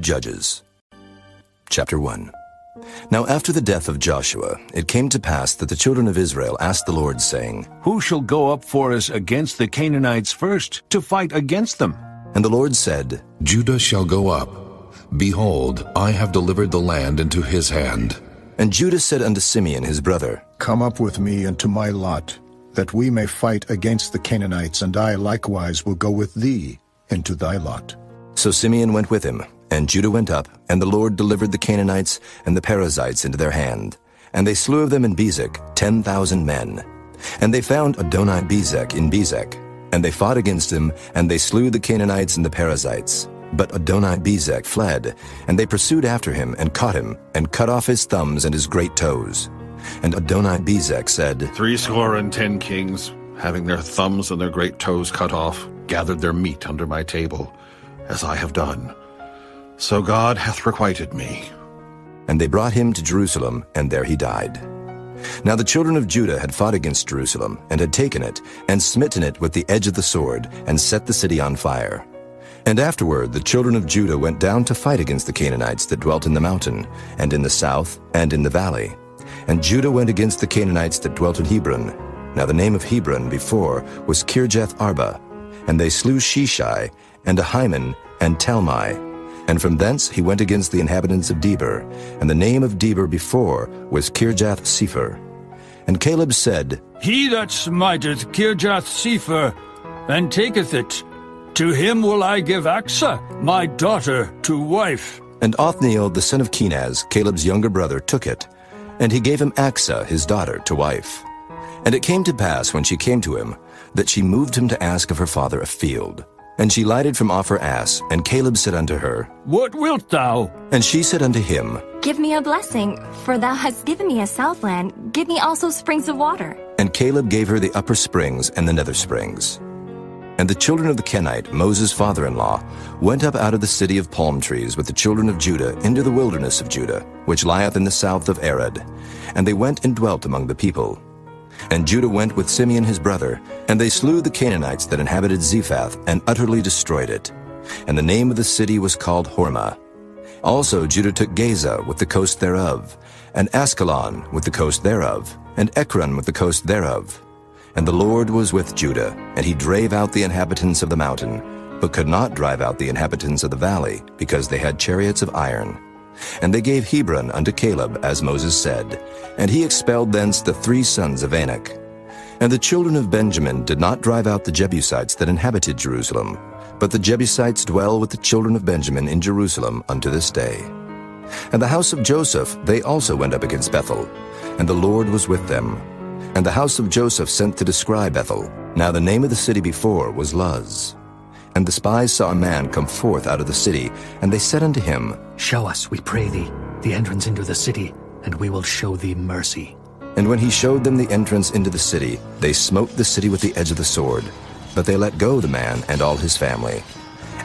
Judges. Chapter 1. Now after the death of Joshua, it came to pass that the children of Israel asked the Lord, saying, Who shall go up for us against the Canaanites first, to fight against them? And the Lord said, Judah shall go up. Behold, I have delivered the land into his hand. And Judah said unto Simeon his brother, Come up with me into my lot, that we may fight against the Canaanites, and I likewise will go with thee into thy lot. So Simeon went with him, and Judah went up, and the Lord delivered the Canaanites and the Perizzites into their hand. And they slew of them in Bezek 10,000 men. And they found Adoni-Bezek in Bezek. And they fought against him, and they slew the Canaanites and the Perizzites. But Adoni-Bezek fled, and they pursued after him, and caught him, and cut off his thumbs and his great toes. And Adoni-Bezek said, 70 kings, having their thumbs and their great toes cut off, gathered their meat under my table, as I have done. So God hath requited me. And they brought him to Jerusalem, and there he died. Now the children of Judah had fought against Jerusalem, and had taken it, and smitten it with the edge of the sword, and set the city on fire. And afterward the children of Judah went down to fight against the Canaanites that dwelt in the mountain, and in the south, and in the valley. And Judah went against the Canaanites that dwelt in Hebron. Now the name of Hebron before was Kirjath Arba. And they slew Sheshai, and Ahiman, and Talmai. And from thence he went against the inhabitants of Debir, and the name of Debir before was Kirjath Sepher. And Caleb said, He that smiteth Kirjath Sepher, and taketh it, to him will I give Achsah, my daughter, to wife. And Othniel the son of Kenaz, Caleb's younger brother, took it, and he gave him Achsah his daughter to wife. And it came to pass, when she came to him, that she moved him to ask of her father a field. And she lighted from off her ass, and Caleb said unto her, What wilt thou? And she said unto him, Give me a blessing, for thou hast given me a southland. Give me also springs of water. And Caleb gave her the upper springs and the nether springs. And the children of the Kenite, Moses' father-in-law, went up out of the city of palm trees with the children of Judah into the wilderness of Judah, which lieth in the south of Arad. And they went and dwelt among the people. And Judah went with Simeon his brother, and they slew the Canaanites that inhabited Zephath, and utterly destroyed it. And the name of the city was called Hormah. Also Judah took Gaza with the coast thereof, and Askelon with the coast thereof, and Ekron with the coast thereof. And the Lord was with Judah, and he drave out the inhabitants of the mountain, but could not drive out the inhabitants of the valley, because they had chariots of iron. And they gave Hebron unto Caleb, as Moses said, and he expelled thence the 3 sons of Anak. And the children of Benjamin did not drive out the Jebusites that inhabited Jerusalem, but the Jebusites dwell with the children of Benjamin in Jerusalem unto this day. And the house of Joseph, they also went up against Bethel, and the Lord was with them. And the house of Joseph sent to descry Bethel. Now the name of the city before was Luz. And the spies saw a man come forth out of the city, and they said unto him, Show us, we pray thee, the entrance into the city, and we will show thee mercy. And when he showed them the entrance into the city, they smote the city with the edge of the sword. But they let go the man and all his family.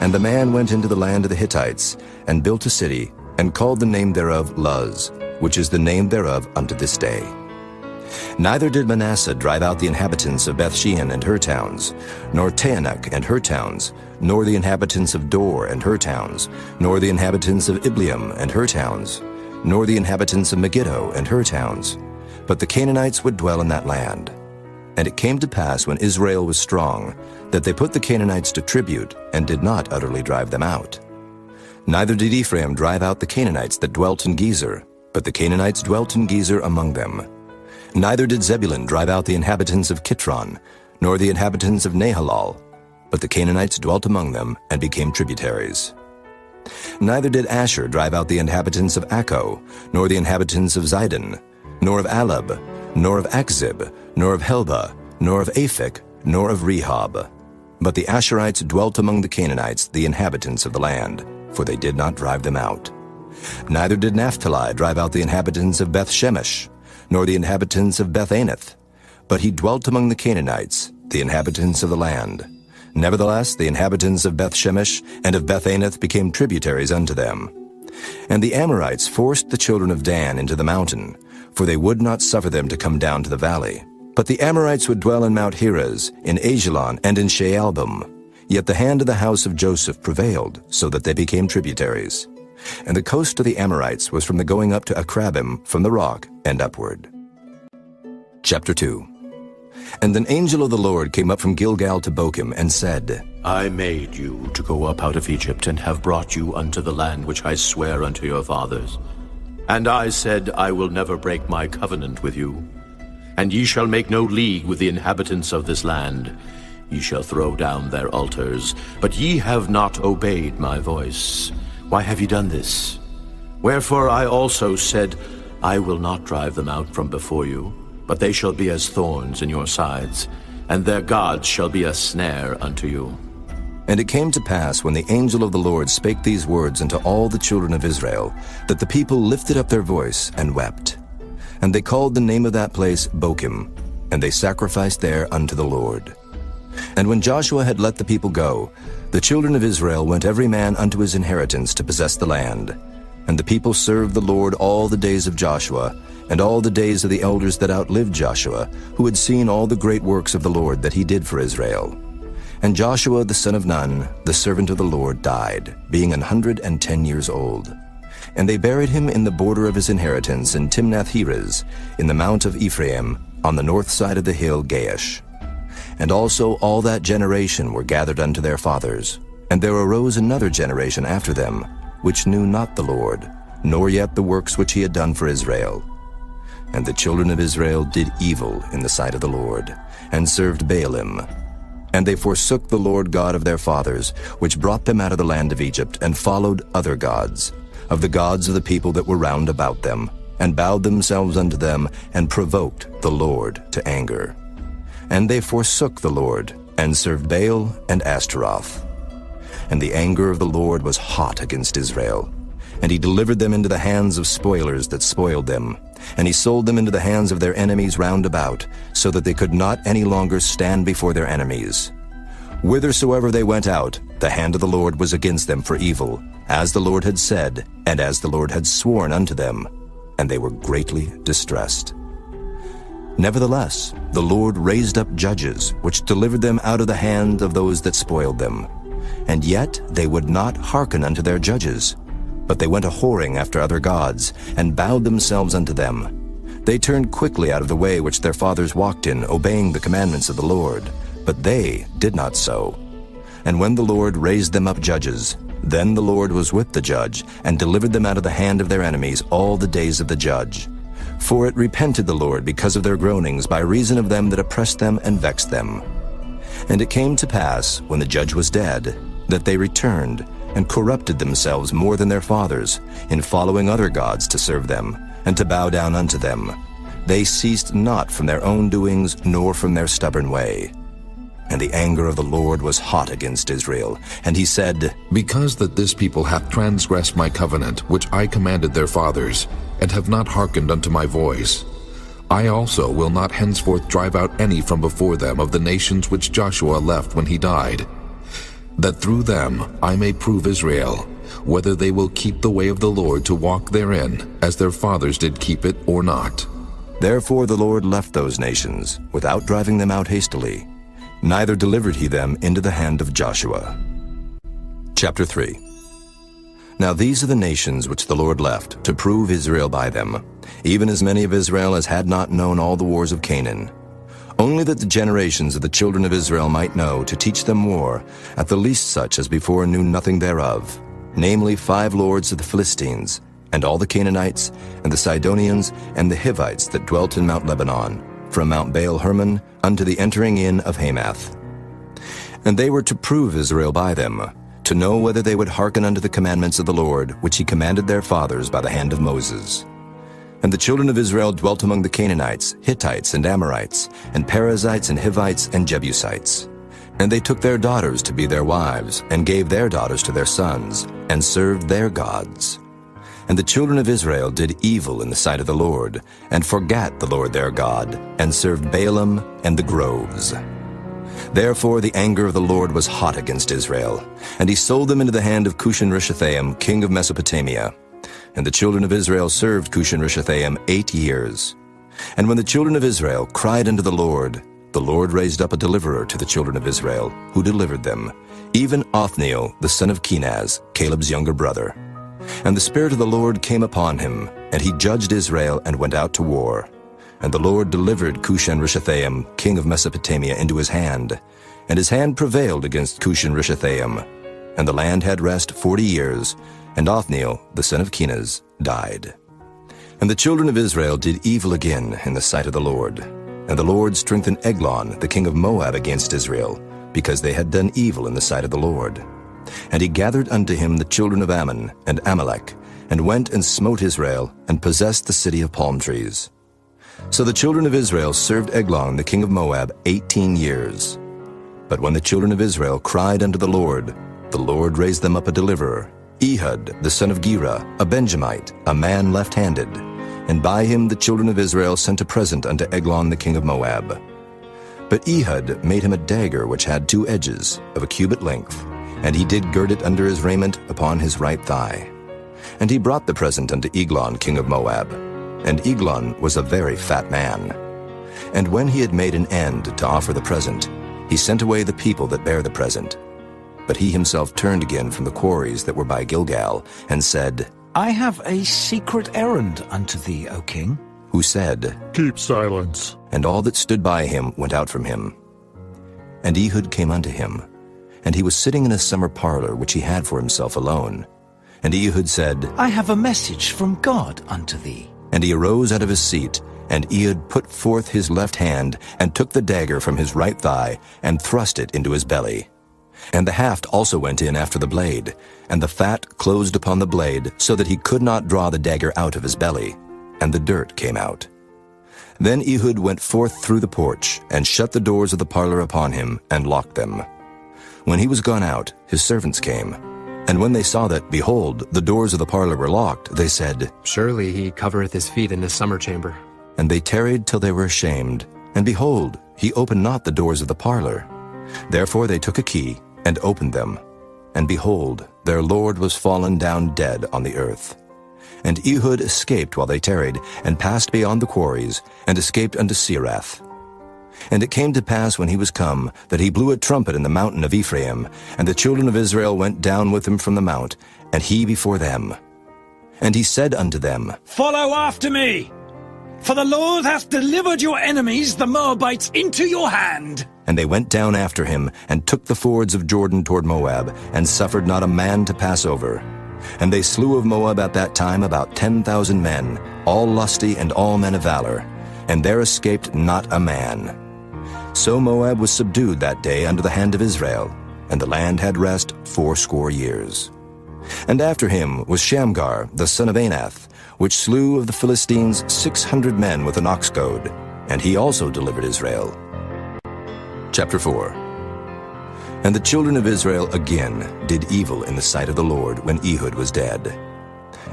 And the man went into the land of the Hittites, and built a city, and called the name thereof Luz, which is the name thereof unto this day. Neither did Manasseh drive out the inhabitants of Bethshean and her towns, nor Taanach and her towns, nor the inhabitants of Dor and her towns, nor the inhabitants of Ibleam and her towns, nor the inhabitants of Megiddo and her towns. But the Canaanites would dwell in that land. And it came to pass, when Israel was strong, that they put the Canaanites to tribute, and did not utterly drive them out. Neither did Ephraim drive out the Canaanites that dwelt in Gezer, but the Canaanites dwelt in Gezer among them. Neither did Zebulun drive out the inhabitants of Kitron, nor the inhabitants of Nahalal, but the Canaanites dwelt among them, and became tributaries. Neither did Asher drive out the inhabitants of Akko, nor the inhabitants of Zidon, nor of Alab, nor of Achzib, nor of Helba, nor of Aphek, nor of Rehob. But the Asherites dwelt among the Canaanites, the inhabitants of the land, for they did not drive them out. Neither did Naphtali drive out the inhabitants of Beth-Shemesh, nor the inhabitants of Beth-Anath, but he dwelt among the Canaanites, the inhabitants of the land. Nevertheless, the inhabitants of Beth-Shemesh and of Beth-Anath became tributaries unto them. And the Amorites forced the children of Dan into the mountain, for they would not suffer them to come down to the valley. But the Amorites would dwell in Mount Heres, in Ajalon, and in Shaalbim. Yet the hand of the house of Joseph prevailed, so that they became tributaries. And the coast of the Amorites was from the going up to Akrabim from the rock and upward. Chapter 2. And an angel of the Lord came up from Gilgal to Bochim and said, I made you to go up out of Egypt, and have brought you unto the land which I swear unto your fathers. And I said, I will never break my covenant with you. And ye shall make no league with the inhabitants of this land. Ye shall throw down their altars, but ye have not obeyed my voice. Why have ye done this? Wherefore I also said, I will not drive them out from before you, but they shall be as thorns in your sides, and their gods shall be a snare unto you. And it came to pass, when the angel of the Lord spake these words unto all the children of Israel, that the people lifted up their voice and wept. And they called the name of that place Bochim, and they sacrificed there unto the Lord. And when Joshua had let the people go, the children of Israel went every man unto his inheritance to possess the land. And the people served the Lord all the days of Joshua, and all the days of the elders that outlived Joshua, who had seen all the great works of the Lord that he did for Israel. And Joshua the son of Nun, the servant of the Lord, died, being 110 years old. And they buried him in the border of his inheritance in Timnath-Heres, in the mount of Ephraim, on the north side of the hill Gaash. And also all that generation were gathered unto their fathers. And there arose another generation after them, which knew not the Lord, nor yet the works which he had done for Israel. And the children of Israel did evil in the sight of the Lord, and served Baalim. And they forsook the Lord God of their fathers, which brought them out of the land of Egypt, and followed other gods, of the gods of the people that were round about them, and bowed themselves unto them, and provoked the Lord to anger. And they forsook the Lord, and served Baal and Ashtaroth. And the anger of the Lord was hot against Israel. And he delivered them into the hands of spoilers that spoiled them. And he sold them into the hands of their enemies round about, so that they could not any longer stand before their enemies. Whithersoever they went out, the hand of the Lord was against them for evil, as the Lord had said, and as the Lord had sworn unto them. And they were greatly distressed. Nevertheless, the Lord raised up judges, which delivered them out of the hand of those that spoiled them. And yet they would not hearken unto their judges, but they went a-whoring after other gods, and bowed themselves unto them. They turned quickly out of the way which their fathers walked in, obeying the commandments of the Lord. But they did not so. And when the Lord raised them up judges, then the Lord was with the judge, and delivered them out of the hand of their enemies all the days of the judge. For it repented the Lord because of their groanings, by reason of them that oppressed them and vexed them. And it came to pass, when the judge was dead, that they returned, and corrupted themselves more than their fathers, in following other gods to serve them, and to bow down unto them. They ceased not from their own doings, nor from their stubborn way. And the anger of the Lord was hot against Israel. And he said, Because that this people hath transgressed my covenant, which I commanded their fathers, and have not hearkened unto my voice, I also will not henceforth drive out any from before them of the nations which Joshua left when he died, that through them I may prove Israel, whether they will keep the way of the Lord to walk therein, as their fathers did keep it, or not. Therefore the Lord left those nations, without driving them out hastily, neither delivered he them into the hand of Joshua. Chapter 3. Now these are the nations which the Lord left, to prove Israel by them, even as many of Israel as had not known all the wars of Canaan. Only that the generations of the children of Israel might know, to teach them war, at the least such as before knew nothing thereof, namely 5 lords of the Philistines, and all the Canaanites, and the Sidonians, and the Hivites that dwelt in Mount Lebanon, from Mount Baal-Hermon unto the entering in of Hamath. And they were to prove Israel by them, to know whether they would hearken unto the commandments of the Lord, which he commanded their fathers by the hand of Moses. And the children of Israel dwelt among the Canaanites, Hittites, and Amorites, and Perizzites, and Hivites, and Jebusites. And they took their daughters to be their wives, and gave their daughters to their sons, and served their gods. And the children of Israel did evil in the sight of the Lord, and forgat the Lord their God, and served Baalim and the groves. Therefore the anger of the Lord was hot against Israel, and he sold them into the hand of Cushan-Rishathaim, king of Mesopotamia. And the children of Israel served Cushan-Rishathaim 8 years. And when the children of Israel cried unto the Lord raised up a deliverer to the children of Israel, who delivered them, even Othniel the son of Kenaz, Caleb's younger brother. And the Spirit of the Lord came upon him, and he judged Israel and went out to war. And the Lord delivered Cushan-Rishathaim, king of Mesopotamia, into his hand. And his hand prevailed against Cushan-Rishathaim. And the land had rest 40 years, and Othniel, the son of Kenaz, died. And the children of Israel did evil again in the sight of the Lord. And the Lord strengthened Eglon, the king of Moab, against Israel, because they had done evil in the sight of the Lord. And he gathered unto him the children of Ammon and Amalek, and went and smote Israel, and possessed the city of palm trees. So the children of Israel served Eglon, the king of Moab, 18 years. But when the children of Israel cried unto the Lord raised them up a deliverer, Ehud, the son of Gera, a Benjamite, a man left-handed. And by him the children of Israel sent a present unto Eglon, the king of Moab. But Ehud made him a dagger which had 2 edges, of a cubit length, and he did gird it under his raiment upon his right thigh. And he brought the present unto Eglon, king of Moab. And Eglon was a very fat man. And when he had made an end to offer the present, he sent away the people that bare the present. But he himself turned again from the quarries that were by Gilgal, and said, I have a secret errand unto thee, O king. Who said, Keep silence. And all that stood by him went out from him. And Ehud came unto him, and he was sitting in a summer parlor which he had for himself alone. And Ehud said, I have a message from God unto thee. And he arose out of his seat, and Ehud put forth his left hand, and took the dagger from his right thigh, and thrust it into his belly. And the haft also went in after the blade, and the fat closed upon the blade, so that he could not draw the dagger out of his belly, and the dirt came out. Then Ehud went forth through the porch, and shut the doors of the parlor upon him, and locked them. When he was gone out, his servants came. And when they saw that, behold, the doors of the parlor were locked, they said, Surely he covereth his feet in his summer chamber. And they tarried till they were ashamed. And behold, he opened not the doors of the parlor. Therefore they took a key, and opened them. And behold, their lord was fallen down dead on the earth. And Ehud escaped while they tarried, and passed beyond the quarries, and escaped unto Serath. And it came to pass when he was come, that he blew a trumpet in the mountain of Ephraim, and the children of Israel went down with him from the mount, and he before them. And he said unto them, Follow after me, for the Lord hath delivered your enemies, the Moabites, into your hand. And they went down after him, and took the fords of Jordan toward Moab, and suffered not a man to pass over. And they slew of Moab at that time about 10,000 men, all lusty and all men of valor, and there escaped not a man. So Moab was subdued that day under the hand of Israel, and the land had rest 80 years. And after him was Shamgar, the son of Anath, which slew of the Philistines 600 men with an ox goad, and he also delivered Israel. Chapter 4. And the children of Israel again did evil in the sight of the Lord when Ehud was dead.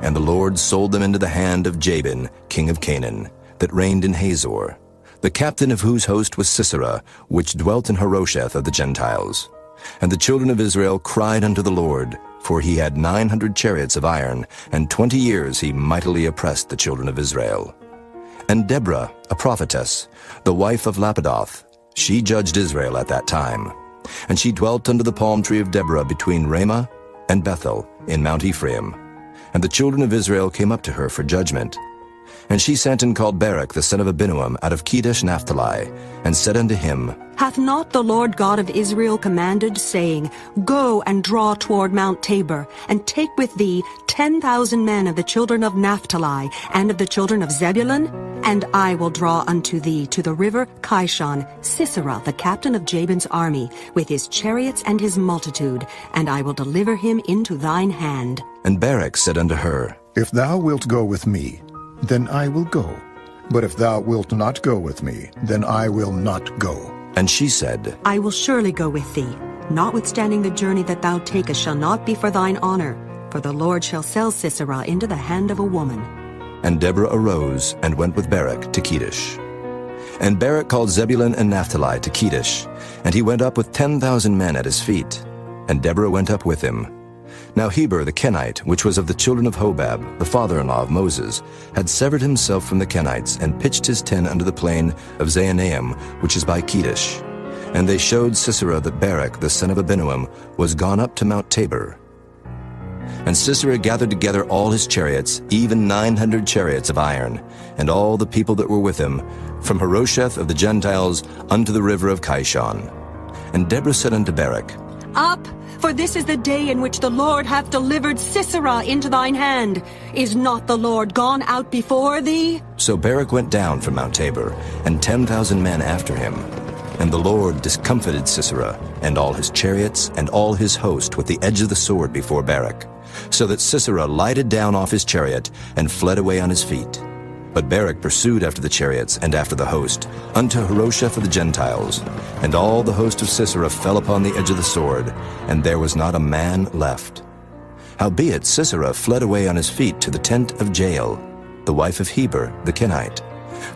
And the Lord sold them into the hand of Jabin, king of Canaan, that reigned in Hazor, the captain of whose host was Sisera, which dwelt in Harosheth of the Gentiles. And the children of Israel cried unto the Lord, for he had 900 chariots of iron, and 20 years he mightily oppressed the children of Israel. And Deborah, a prophetess, the wife of Lapidoth, she judged Israel at that time. And she dwelt under the palm tree of Deborah between Ramah and Bethel in Mount Ephraim. And the children of Israel came up to her for judgment. And she sent and called Barak the son of Abinuam out of Kedesh Naphtali, and said unto him, Hath not the Lord God of Israel commanded, saying, Go and draw toward Mount Tabor, and take with thee 10,000 men of the children of Naphtali, and of the children of Zebulun? And I will draw unto thee to the river Kishon Sisera, the captain of Jabin's army, with his chariots and his multitude, and I will deliver him into thine hand. And Barak said unto her, If thou wilt go with me, then I will go. But if thou wilt not go with me, then I will not go. And she said, I will surely go with thee. Notwithstanding the journey that thou takest shall not be for thine honor, for the Lord shall sell Sisera into the hand of a woman. And Deborah arose and went with Barak to Kedesh. And Barak called Zebulun and Naphtali to Kedesh, and he went up with 10,000 men at his feet. And Deborah went up with him. Now Heber the Kenite, which was of the children of Hobab, the father-in-law of Moses, had severed himself from the Kenites, and pitched his tent under the plain of Zaanaim, which is by Kedesh. And they showed Sisera that Barak the son of Abinuam was gone up to Mount Tabor. And Sisera gathered together all his chariots, even 900 chariots of iron, and all the people that were with him, from Harosheth of the Gentiles unto the river of Kishon. And Deborah said unto Barak, Up, for this is the day in which the Lord hath delivered Sisera into thine hand. Is not the Lord gone out before thee? So Barak went down from Mount Tabor, and 10,000 men after him. And the Lord discomfited Sisera, and all his chariots, and all his host with the edge of the sword before Barak, so that Sisera lighted down off his chariot, and fled away on his feet. But Barak pursued after the chariots, and after the host, unto Harosheth of the Gentiles. And all the host of Sisera fell upon the edge of the sword, and there was not a man left. Howbeit Sisera fled away on his feet to the tent of Jael, the wife of Heber the Kenite.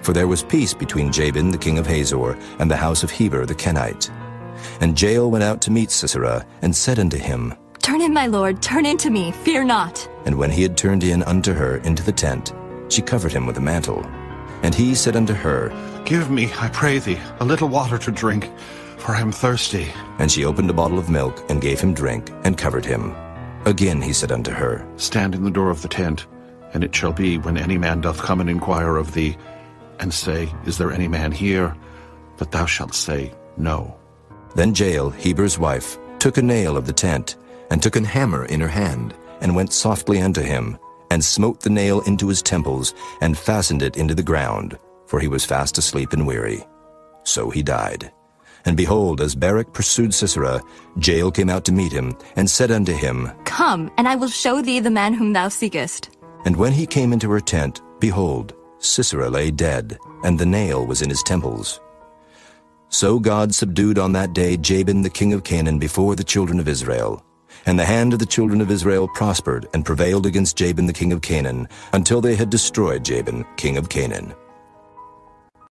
For there was peace between Jabin the king of Hazor and the house of Heber the Kenite. And Jael went out to meet Sisera, and said unto him, Turn in, my lord, turn in to me, fear not. And when he had turned in unto her into the tent, she covered him with a mantle. And he said unto her, Give me, I pray thee, a little water to drink, for I am thirsty. And she opened a bottle of milk, and gave him drink, and covered him. Again he said unto her, Stand in the door of the tent, and it shall be, when any man doth come and inquire of thee, and say, Is there any man here? That thou shalt say, No. Then Jael, Heber's wife, took a nail of the tent, and took an hammer in her hand, and went softly unto him, and smote the nail into his temples, and fastened it into the ground, for he was fast asleep and weary. So he died. And behold, as Barak pursued Sisera, Jael came out to meet him, and said unto him, Come, and I will show thee the man whom thou seekest. And when he came into her tent, behold, Sisera lay dead, and the nail was in his temples. So God subdued on that day Jabin the king of Canaan before the children of Israel. And the hand of the children of Israel prospered and prevailed against Jabin the king of Canaan, until they had destroyed Jabin king of Canaan.